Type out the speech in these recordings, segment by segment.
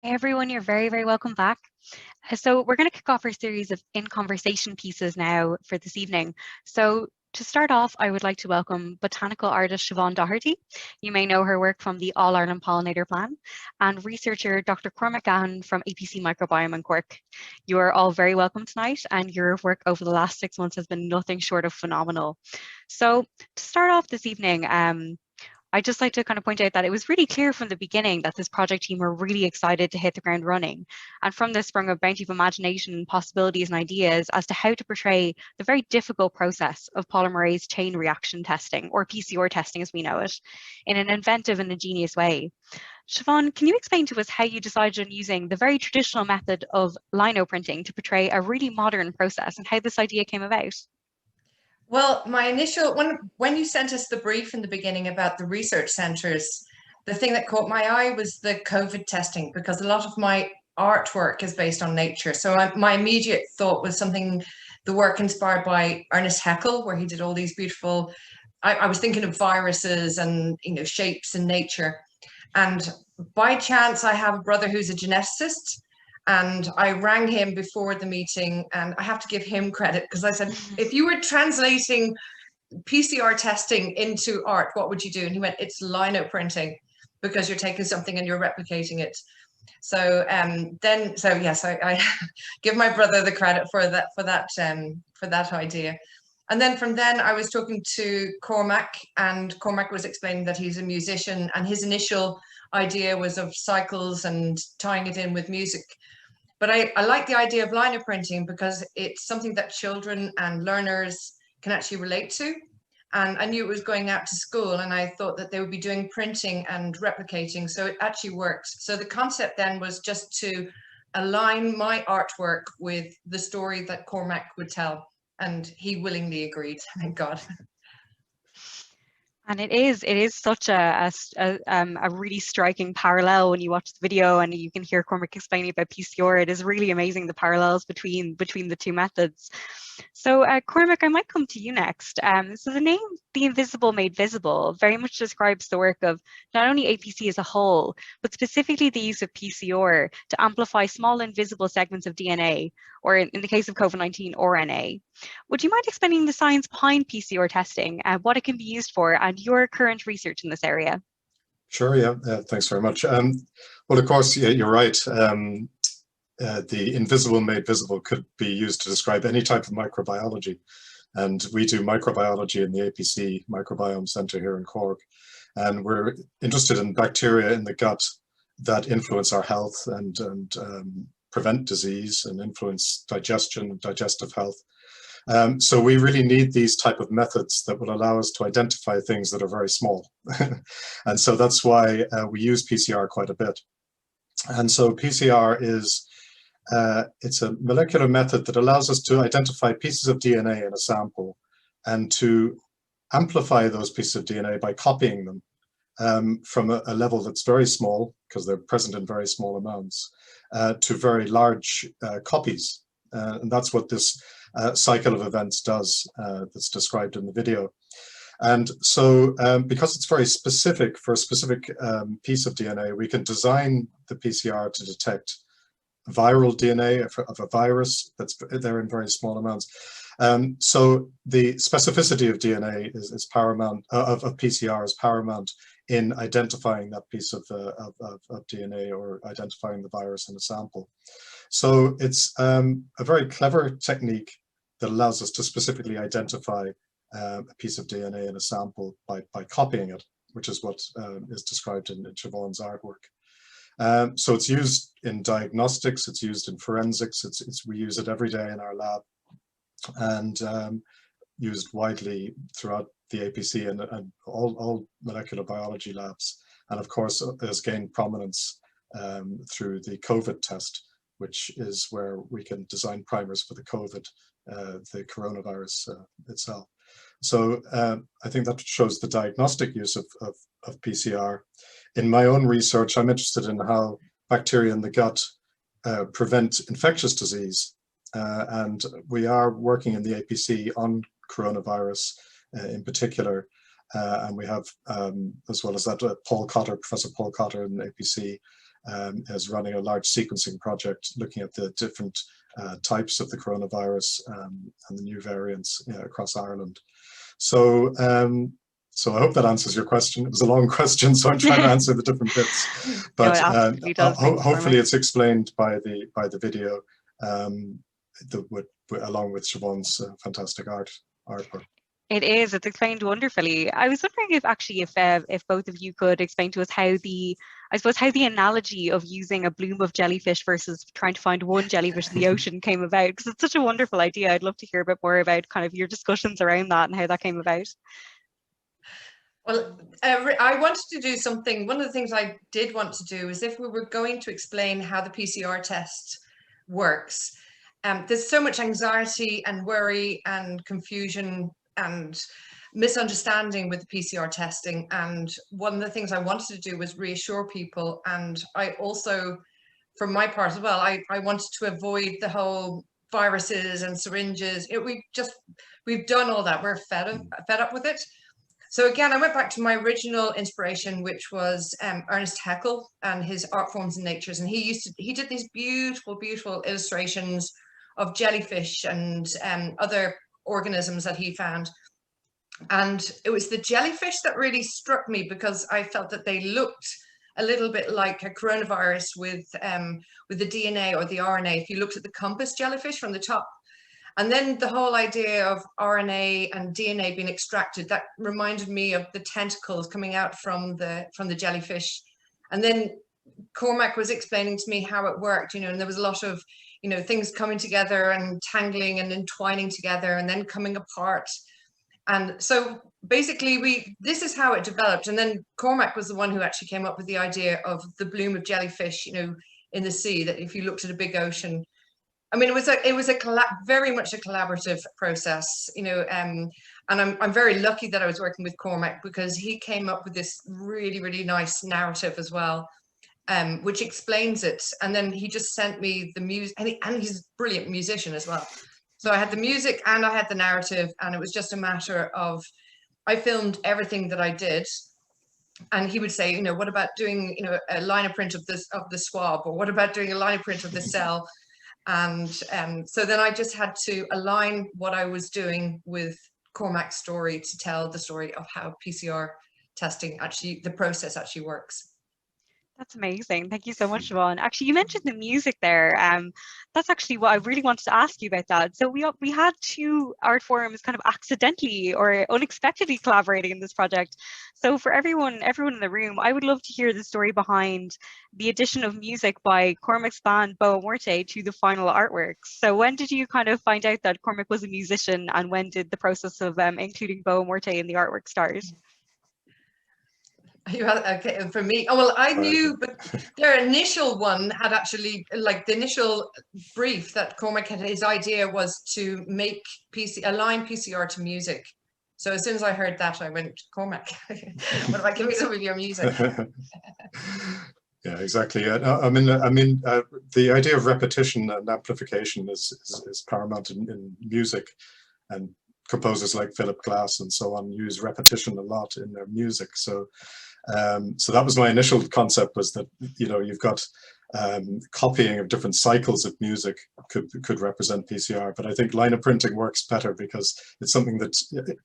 Hey everyone, you're very, very welcome back. So we're going to kick off our series of in conversation pieces now for this evening. So to start off, I would like to welcome botanical artist Shevaun Doherty. You may know her work from the All Ireland Pollinator Plan, and researcher Dr. Cormac Gahan from APC Microbiome in Cork. You are all very welcome tonight, and your work over the last 6 months has been nothing short of phenomenal. So to start off this evening, I'd just like to kind of point out that it was really clear from the beginning that this project team were really excited to hit the ground running. And from this sprung a bounty of imagination, possibilities, and ideas as to how to portray the very difficult process of polymerase chain reaction testing, or PCR testing as we know it, in an inventive and ingenious way. Siobhan, can you explain to us how you decided on using the very traditional method of lino-printing to portray a really modern process and how this idea came about? Well, my initial when you sent us the brief in the beginning about the research centres, the thing that caught my eye was the COVID testing, because a lot of my artwork is based on nature. So my immediate thought was the work inspired by Ernest Haeckel, where he did all these beautiful. I was thinking of viruses and shapes in nature, and by chance I have a brother who's a geneticist. And I rang him before the meeting, and I have to give him credit because I said, if you were translating PCR testing into art, what would you do? And he went, it's lino printing, because you're taking something and you're replicating it. So yes, I give my brother the credit for that idea. And then from then I was talking to Cormac, and Cormac was explaining that he's a musician, and his initial idea was of cycles and tying it in with music. But I like the idea of lino printing because it's something that children and learners can actually relate to. And I knew it was going out to school, and I thought that they would be doing printing and replicating. So it actually works. So the concept then was just to align my artwork with the story that Cormac would tell. And he willingly agreed, thank God. And it is such a really striking parallel when you watch the video and you can hear Cormac explaining about PCR. It is really amazing the parallels between the two methods. So Cormac, I might come to you next. So the name "The Invisible Made Visible" very much describes the work of not only APC as a whole, but specifically the use of PCR to amplify small invisible segments of DNA, or in the case of COVID-19, RNA. Would you mind explaining the science behind PCR testing, what it can be used for, and your current research in this area? Sure, yeah, thanks very much. Well, of course, yeah, you're right. The invisible made visible could be used to describe any type of microbiology. And we do microbiology in the APC Microbiome Centre here in Cork. And we're interested in bacteria in the gut that influence our health and prevent disease and influence digestion and digestive health. So we really need these type of methods that will allow us to identify things that are very small. And so that's why we use PCR quite a bit. And so PCR is, it's a molecular method that allows us to identify pieces of DNA in a sample and to amplify those pieces of DNA by copying them from a level that's very small, because they're present in very small amounts, to very large copies. And that's what this cycle of events does, that's described in the video. And so because it's very specific for a specific piece of DNA, we can design the PCR to detect viral DNA of a virus that's there in very small amounts. So the specificity of DNA is paramount, of PCR is paramount in identifying that piece of DNA or identifying the virus in a sample. So it's a very clever technique that allows us to specifically identify a piece of DNA in a sample by copying it, which is what is described in Shevaun's artwork. So it's used in diagnostics, it's used in forensics, we use it every day in our lab, and used widely throughout the APC and all molecular biology labs. And of course, it has gained prominence through the COVID test, which is where we can design primers for the COVID, the coronavirus itself. So I think that shows the diagnostic use of PCR. In my own research, I'm interested in how bacteria in the gut prevent infectious disease. And we are working in the APC on coronavirus in particular. And we have, as well as that, Professor Paul Cotter in the APC, is running a large sequencing project looking at the different types of the coronavirus and the new variants across Ireland. So, so I hope that answers your question. It was a long question, so I'm trying to answer the different bits. But no, it absolutely does. Hopefully it's explained by the video, along with Shevaun's fantastic artwork. It is. It's explained wonderfully. I was wondering if both of you could explain to us how the analogy of using a bloom of jellyfish versus trying to find one jellyfish in the ocean came about, because it's such a wonderful idea. I'd love to hear a bit more about kind of your discussions around that and how that came about. Well, I wanted to do something. One of the things I did want to do is, if we were going to explain how the PCR test works, there's so much anxiety and worry and confusion and misunderstanding with the PCR testing. And one of the things I wanted to do was reassure people. And I also, from my part as well, I wanted to avoid the whole viruses and syringes. We've done all that. We're fed up with it. So again, I went back to my original inspiration, which was Ernest Haeckel and his Art Forms and Natures. And he did these beautiful, beautiful illustrations of jellyfish and other organisms that he found. And it was the jellyfish that really struck me, because I felt that they looked a little bit like a coronavirus with the DNA or the RNA. If you looked at the compass jellyfish from the top, and then the whole idea of RNA and DNA being extracted, that reminded me of the tentacles coming out from the jellyfish. And then Cormac was explaining to me how it worked, and there was a lot of, things coming together and tangling and entwining together and then coming apart. And so basically this is how it developed. And then Cormac was the one who actually came up with the idea of the bloom of jellyfish, in the sea, that if you looked at a big ocean, I mean, it was very much a collaborative process, and I'm very lucky that I was working with Cormac, because he came up with this really, really nice narrative as well, which explains it. And then he just sent me the music, and he's a brilliant musician as well. So I had the music and I had the narrative, and it was just a matter of, I filmed everything that I did. And he would say, what about doing, a lino print of the swab, or what about doing a lino print of the cell? And so then I just had to align what I was doing with Cormac's story to tell the story of how PCR testing the process actually works. That's amazing. Thank you so much, Shevaun. Actually, you mentioned the music there. That's actually what I really wanted to ask you about that. So we had two art forms kind of accidentally or unexpectedly collaborating in this project. So for everyone in the room, I would love to hear the story behind the addition of music by Cormac's band Boa Morte to the final artwork. So when did you kind of find out that Cormac was a musician, and when did the process of including Boa Morte in the artwork start? Okay, for me, I knew, but their initial one had actually, like, the initial brief that Cormac had, his idea was to make align PCR to music. So as soon as I heard that, I went, Cormac, what about giving me some of your music? Yeah, exactly. I mean, the idea of repetition and amplification is paramount in music, and composers like Philip Glass and so on use repetition a lot in their music. So that was my initial concept, was that you've got copying of different cycles of music could represent PCR, but I think lino-printing works better because it's something that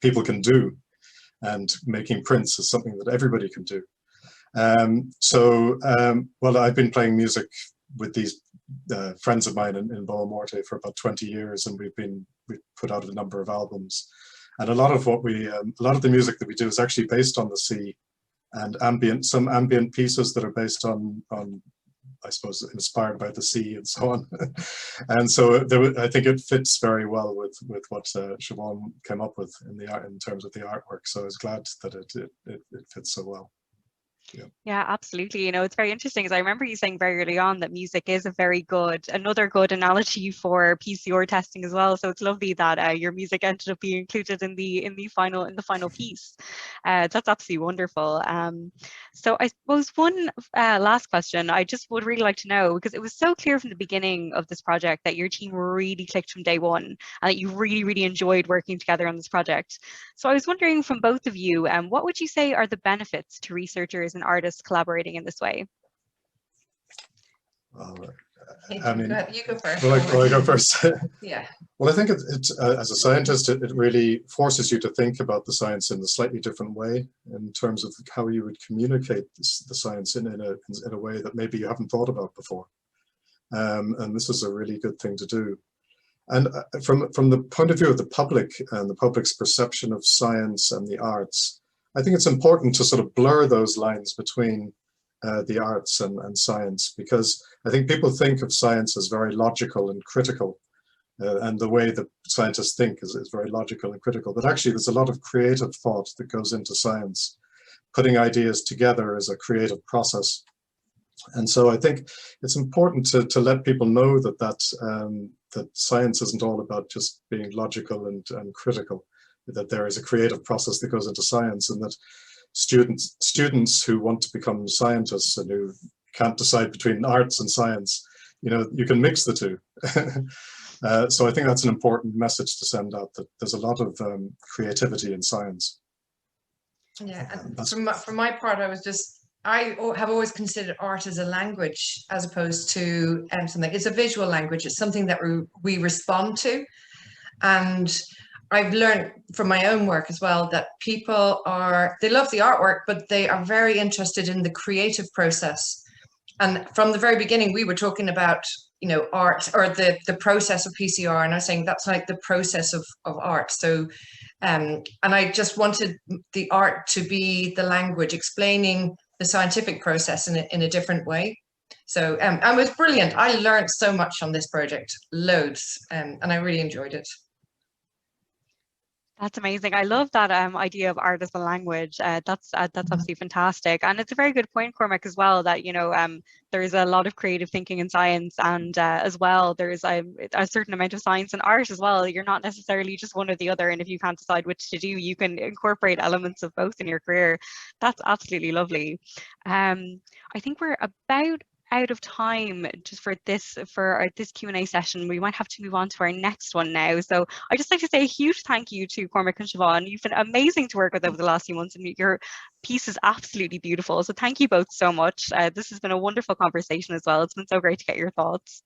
people can do, and making prints is something that everybody can do. Well, I've been playing music with these friends of mine in Boa Morte for about 20 years, and we've put out a number of albums, and a lot of the music that we do is actually based on the sea, and some ambient pieces that are based on I suppose inspired by the sea and so on. And so I think it fits very well with what Shevaun came up with in terms of the artwork. So I was glad that it fits so well. Yeah, absolutely. It's very interesting, because I remember you saying very early on that music is another good analogy for PCR testing as well. So it's lovely that your music ended up being included in the final piece. That's absolutely wonderful. So I suppose one last question I just would really like to know, because it was so clear from the beginning of this project that your team really clicked from day one, and that you really, really enjoyed working together on this project. So I was wondering from both of you, what would you say are the benefits to researchers and artists collaborating in this way? I mean, you go first. Will I go first? Yeah. Well, I think as a scientist, it really forces you to think about the science in a slightly different way in terms of how you would communicate the science in a way that maybe you haven't thought about before. And this is a really good thing to do. And from the point of view of the public and the public's perception of science and the arts, I think it's important to sort of blur those lines between the arts and science, because I think people think of science as very logical and critical, and the way that scientists think is very logical and critical. But actually, there's a lot of creative thought that goes into science. Putting ideas together is a creative process. And so I think it's important to let people know that science isn't all about just being logical and critical, that there is a creative process that goes into science, and that students who want to become scientists and who can't decide between arts and science, you can mix the two. So I think that's an important message to send out, that there's a lot of creativity in science. Yeah, and from my part, I have always considered art as a language as opposed to something. It's a visual language. It's something that we respond to. And I've learned from my own work as well that people they love the artwork, but they are very interested in the creative process. And from the very beginning, we were talking about, art or the process of PCR. And I was saying that's like the process of art. So, and I just wanted the art to be the language explaining the scientific process in a different way. So and it was brilliant. I learned so much on this project, loads, and I really enjoyed it. That's amazing. I love that idea of art as a language. That's absolutely fantastic, and it's a very good point, Cormac, as well. That there's a lot of creative thinking in science, and as well there's a certain amount of science and art as well. You're not necessarily just one or the other, and if you can't decide which to do, you can incorporate elements of both in your career. That's absolutely lovely. I think we're about out of time just for this Q&A session. We might have to move on to our next one now. So I'd just like to say a huge thank you to Cormac and Shevaun. You've been amazing to work with over the last few months, and your piece is absolutely beautiful. So thank you both so much. This has been a wonderful conversation as well. It's been so great to get your thoughts.